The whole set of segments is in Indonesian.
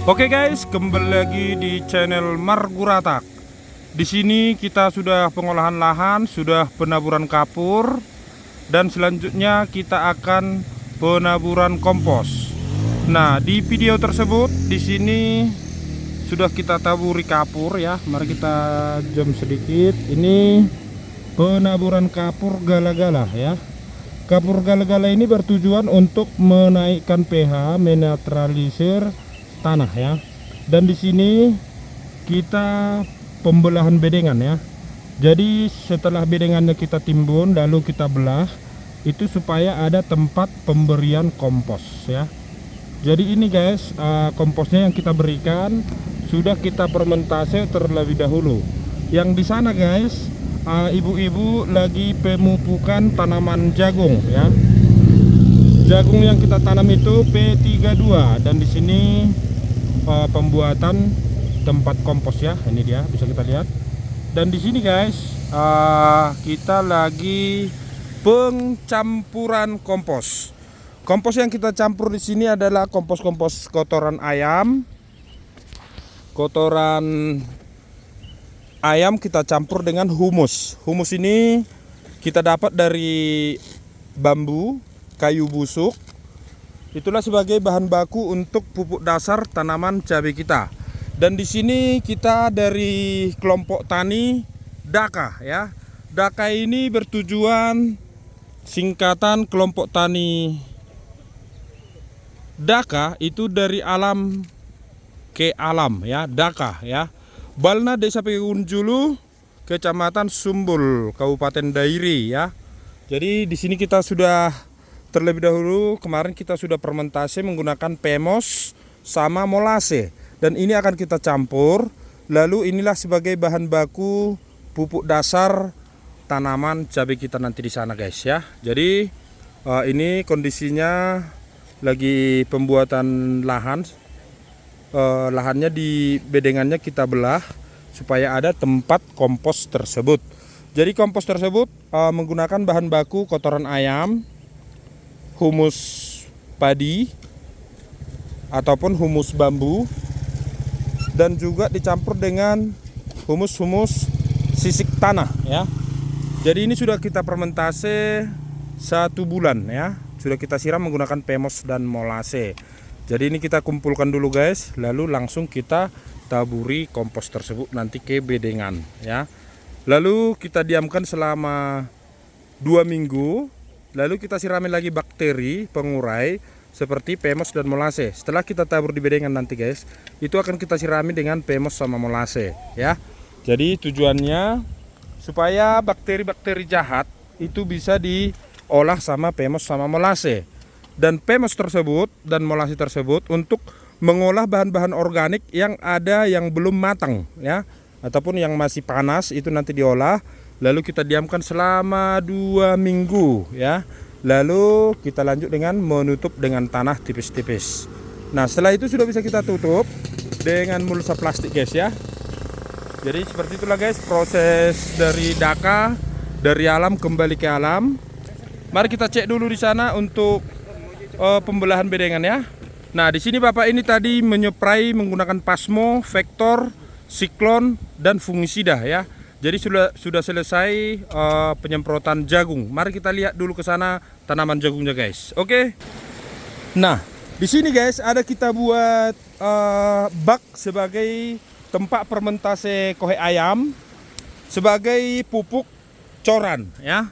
Oke guys, kembali lagi di channel Marguratak. Di sini kita sudah pengolahan lahan, sudah penaburan kapur, dan selanjutnya kita akan penaburan kompos. Nah, di video tersebut di sini sudah kita taburi kapur ya. Mari kita jam sedikit. Ini penaburan kapur gala-gala ya. Kapur gala-gala ini bertujuan untuk menaikkan pH, menetralisir tanah ya. Dan di sini kita pembelahan bedengan ya. Jadi setelah bedengannya kita timbun lalu kita belah, itu supaya ada tempat pemberian kompos ya. Jadi ini guys, komposnya yang kita berikan sudah kita fermentase terlebih dahulu. Yang di sana guys, ibu-ibu lagi pemupukan tanaman jagung ya. Jagung yang kita tanam itu P32, dan di sini pembuatan tempat kompos ya. Ini dia, bisa kita lihat. Dan di sini guys, kita lagi pencampuran kompos. Kompos yang kita campur di sini adalah kompos kotoran ayam. Kotoran ayam kita campur dengan humus. Humus ini kita dapat dari bambu, kayu busuk. Itulah sebagai bahan baku untuk pupuk dasar tanaman cabai kita. Dan di sini kita dari kelompok tani DAKA ya. DAKA ini bertujuan singkatan kelompok tani DAKA, itu dari alam ke alam ya, DAKA ya. Balna Desa Pegunjulu, Kecamatan Sumbul, Kabupaten Dairi ya. Jadi di sini kita sudah terlebih dahulu kemarin kita sudah fermentasi menggunakan PEMOS sama molase, dan ini akan kita campur. Lalu inilah sebagai bahan baku pupuk dasar tanaman cabai kita nanti di sana guys ya. Jadi ini kondisinya lagi pembuatan lahan. Lahannya di bedengannya kita belah supaya ada tempat kompos tersebut. Jadi kompos tersebut menggunakan bahan baku kotoran ayam, humus padi ataupun humus bambu, dan juga dicampur dengan humus sisik tanah ya. Jadi ini sudah kita fermentase 1 bulan ya. Sudah kita siram menggunakan PEMOS dan molase. Jadi ini kita kumpulkan dulu guys, lalu langsung kita taburi kompos tersebut nanti ke bedengan ya. Lalu kita diamkan selama 2 minggu. Lalu kita sirami lagi bakteri pengurai seperti PEMOS dan molase. Setelah kita tabur di bedengan nanti guys, itu akan kita sirami dengan PEMOS sama molase ya. Jadi tujuannya supaya bakteri-bakteri jahat itu bisa diolah sama PEMOS sama molase. Dan PEMOS tersebut dan molase tersebut untuk mengolah bahan-bahan organik yang ada yang belum matang ya, ataupun yang masih panas, itu nanti diolah. Lalu kita diamkan selama 2 minggu ya. Lalu kita lanjut dengan menutup dengan tanah tipis-tipis. Nah setelah itu sudah bisa kita tutup dengan mulsa plastik guys ya. Jadi seperti itulah guys proses dari DAKA, dari alam kembali ke alam. Mari kita cek dulu di sana untuk pembelahan bedengan ya. Nah di sini bapak ini tadi menyeprai menggunakan Pasmo, Vektor, Siklon, dan fungisida ya. Jadi sudah selesai penyemprotan jagung. Mari kita lihat dulu ke sana tanaman jagungnya guys. Oke. Nah di sini guys ada kita buat bak sebagai tempat fermentase kohe ayam sebagai pupuk coran ya.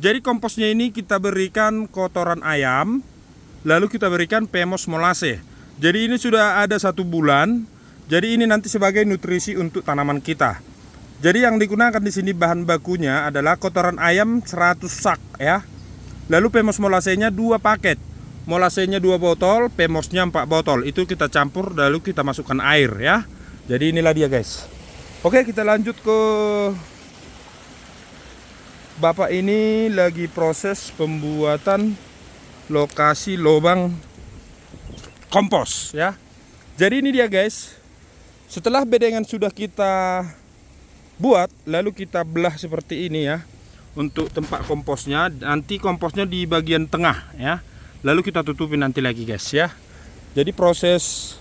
Jadi komposnya ini kita berikan kotoran ayam, lalu kita berikan PEMOS molase. Jadi ini sudah ada 1 bulan. Jadi ini nanti sebagai nutrisi untuk tanaman kita. Jadi yang digunakan di sini bahan bakunya adalah kotoran ayam 100 sak ya. Lalu PEMOS molasenya 2 paket. Molasenya 2 botol, PEMOSnya 4 botol. Itu kita campur lalu kita masukkan air ya. Jadi inilah dia guys. Oke, kita lanjut ke bapak ini lagi proses pembuatan lokasi lubang kompos ya. Jadi ini dia guys. Setelah bedengan sudah kita buat, lalu kita belah seperti ini ya untuk tempat komposnya. Nanti komposnya di bagian tengah ya. Lalu kita tutupi nanti lagi guys ya. Jadi proses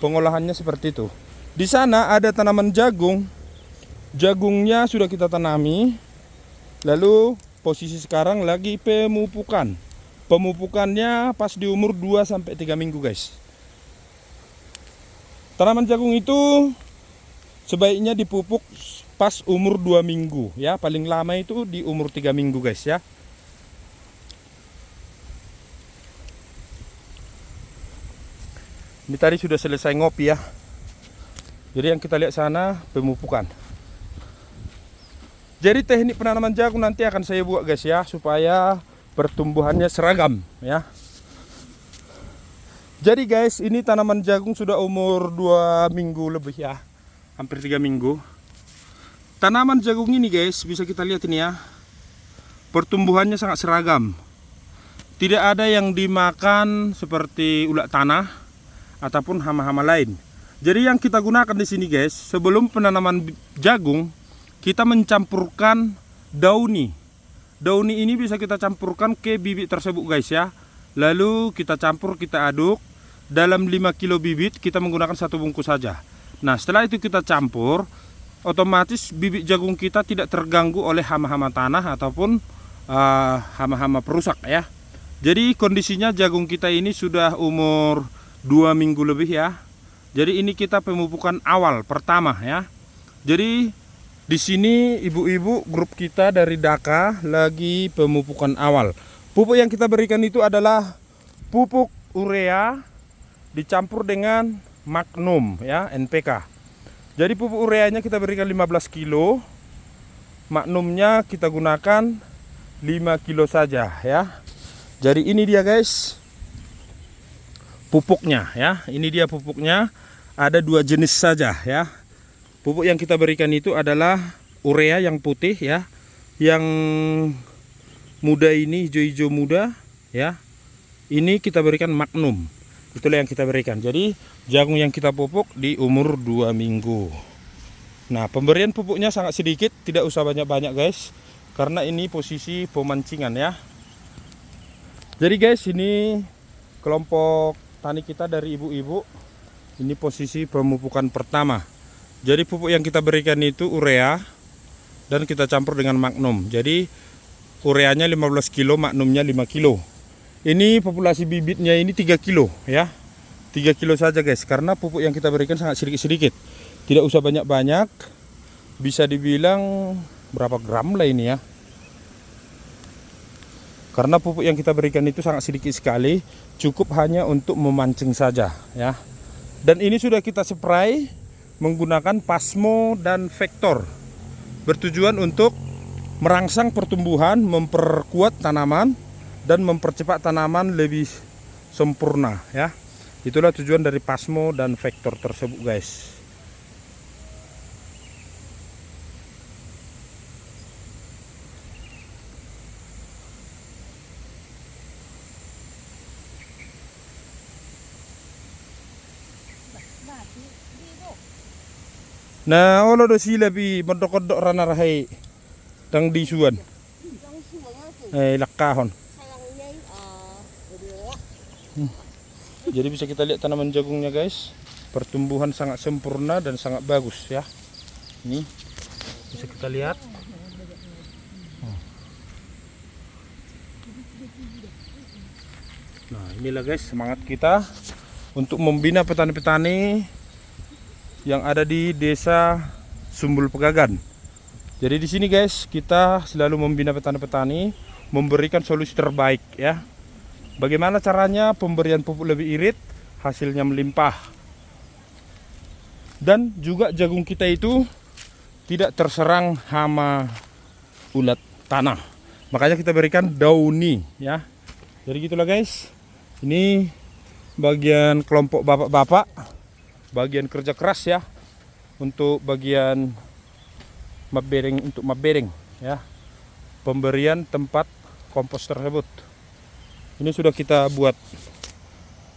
pengolahannya seperti itu. Di sana ada tanaman jagung. Jagungnya sudah kita tanami. Lalu posisi sekarang lagi pemupukan. Pemupukannya pas di umur 2-3 minggu, guys. Tanaman jagung itu sebaiknya dipupuk pas umur 2 minggu ya. Paling lama itu di umur 3 minggu, guys ya. Ini tadi sudah selesai ngopi ya. Jadi yang kita lihat sana pemupukan. Jadi teknik penanaman jagung nanti akan saya buat, guys ya, supaya pertumbuhannya seragam ya. Jadi guys, ini tanaman jagung sudah umur 2 minggu lebih ya. Hampir 3 minggu. Tanaman jagung ini guys, bisa kita lihat ini ya. Pertumbuhannya sangat seragam. Tidak ada yang dimakan seperti ulat tanah ataupun hama-hama lain. Jadi yang kita gunakan di sini guys, sebelum penanaman jagung, kita mencampurkan dauni. Dauni ini bisa kita campurkan ke bibit tersebut guys ya. Lalu kita campur, kita aduk. Dalam 5 kilo bibit kita menggunakan 1 bungkus saja. Nah setelah itu kita campur, otomatis bibit jagung kita tidak terganggu oleh hama-hama tanah ataupun hama-hama perusak ya. Jadi kondisinya jagung kita ini sudah umur 2 minggu lebih ya. Jadi ini kita pemupukan awal pertama ya. Jadi di sini ibu-ibu grup kita dari Daka lagi pemupukan awal. Pupuk yang kita berikan itu adalah pupuk urea dicampur dengan Magnum ya, NPK. Jadi pupuk ureanya kita berikan 15 kilo. Magnumnya kita gunakan 5 kilo saja ya. Jadi ini dia guys pupuknya ya. Ini dia pupuknya. Ada 2 jenis saja ya. Pupuk yang kita berikan itu adalah urea yang putih ya. Yang muda ini hijau-hijau muda ya. Ini kita berikan Magnum. Itulah yang kita berikan. Jadi jagung yang kita pupuk di umur 2 minggu. Nah, pemberian pupuknya sangat sedikit, tidak usah banyak-banyak guys. Karena ini posisi pemancingan ya. Jadi guys, ini kelompok tani kita dari ibu-ibu. Ini posisi pemupukan pertama. Jadi pupuk yang kita berikan itu urea dan kita campur dengan Magnum. Jadi ureanya 15 kilo, Magnumnya 5 kilo. Ini populasi bibitnya ini 3 kilo ya. 3 kilo saja guys, karena pupuk yang kita berikan sangat sedikit-sedikit. Tidak usah banyak-banyak. Bisa dibilang berapa gram lah ini ya. Karena pupuk yang kita berikan itu sangat sedikit sekali, cukup hanya untuk memancing saja ya. Dan ini sudah kita spray menggunakan Pasmo dan Vector. Bertujuan untuk merangsang pertumbuhan, memperkuat tanaman dan mempercepat tanaman lebih sempurna ya. Itulah tujuan dari Pasmo dan Vector tersebut guys. Nah, olo do sila pi modok-odok rana rahay tang disuan. Lakahon. Jadi bisa kita lihat tanaman jagungnya guys. Pertumbuhan sangat sempurna dan sangat bagus ya. Ini bisa kita lihat. Nah, inilah guys semangat kita untuk membina petani-petani yang ada di desa Sumbul Pegagan. Jadi di sini guys kita selalu membina petani-petani, memberikan solusi terbaik ya. Bagaimana caranya? Pemberian pupuk lebih irit, hasilnya melimpah. Dan juga jagung kita itu tidak terserang hama ulat tanah. Makanya kita berikan dauni ya. Jadi gitulah guys. Ini bagian kelompok bapak-bapak, bagian kerja keras ya, untuk bagian mabering ya, pemberian tempat kompos tersebut. Ini sudah kita buat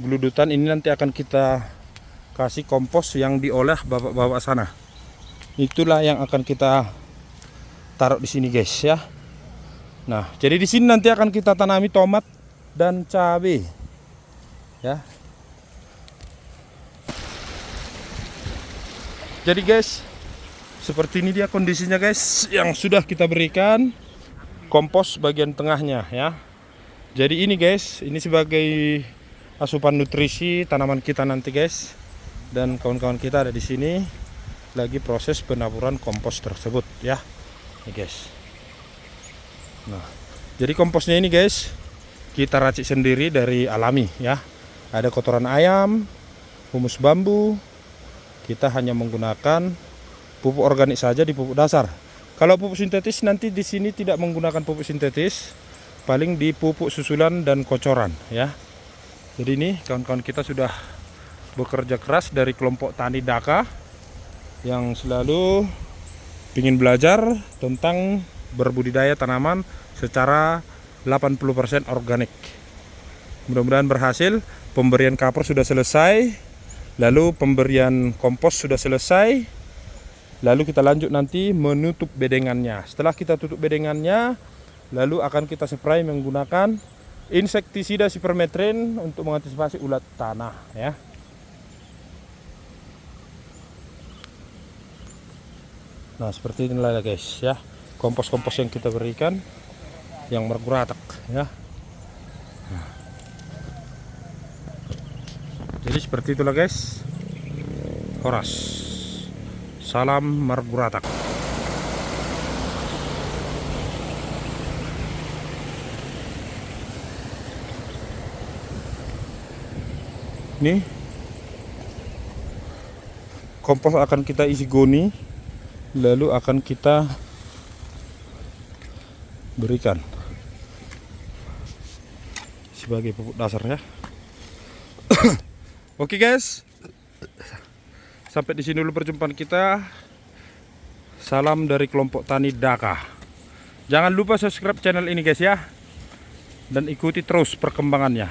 geludutan, ini nanti akan kita kasih kompos yang diolah bapak-bapak sana. Itulah yang akan kita taruh di sini guys ya. Nah, jadi di sini nanti akan kita tanami tomat dan cabai ya. Jadi guys, seperti ini dia kondisinya guys, yang sudah kita berikan kompos bagian tengahnya ya. Jadi ini guys, ini sebagai asupan nutrisi tanaman kita nanti guys. Dan kawan-kawan kita ada di sini lagi proses penaburan kompos tersebut ya. Ini guys. Nah, jadi komposnya ini guys, kita racik sendiri dari alami ya. Ada kotoran ayam, humus bambu. Kita hanya menggunakan pupuk organik saja di pupuk dasar. Kalau pupuk sintetis nanti di sini tidak menggunakan pupuk sintetis, paling di pupuk susulan dan kocoran ya. Jadi ini kawan-kawan kita sudah bekerja keras dari kelompok tani Daka yang selalu ingin belajar tentang berbudidaya tanaman secara 80% organik. Mudah-mudahan berhasil. Pemberian kapur sudah selesai, lalu pemberian kompos sudah selesai. Lalu kita lanjut nanti menutup bedengannya. Setelah kita tutup bedengannya, lalu akan kita spray menggunakan insektisida sipermetrin untuk mengantisipasi ulat tanah ya. Nah, seperti inilah guys ya, kompos-kompos yang kita berikan yang merguratak ya. Nah. Jadi seperti itulah guys. Horas. Salam Marguratak. Ini kompos akan kita isi goni, lalu akan kita berikan sebagai pupuk dasar ya. Oke guys, sampai di sini dulu perjumpaan kita. Salam dari kelompok tani Daka. Jangan lupa subscribe channel ini guys ya, dan ikuti terus perkembangannya.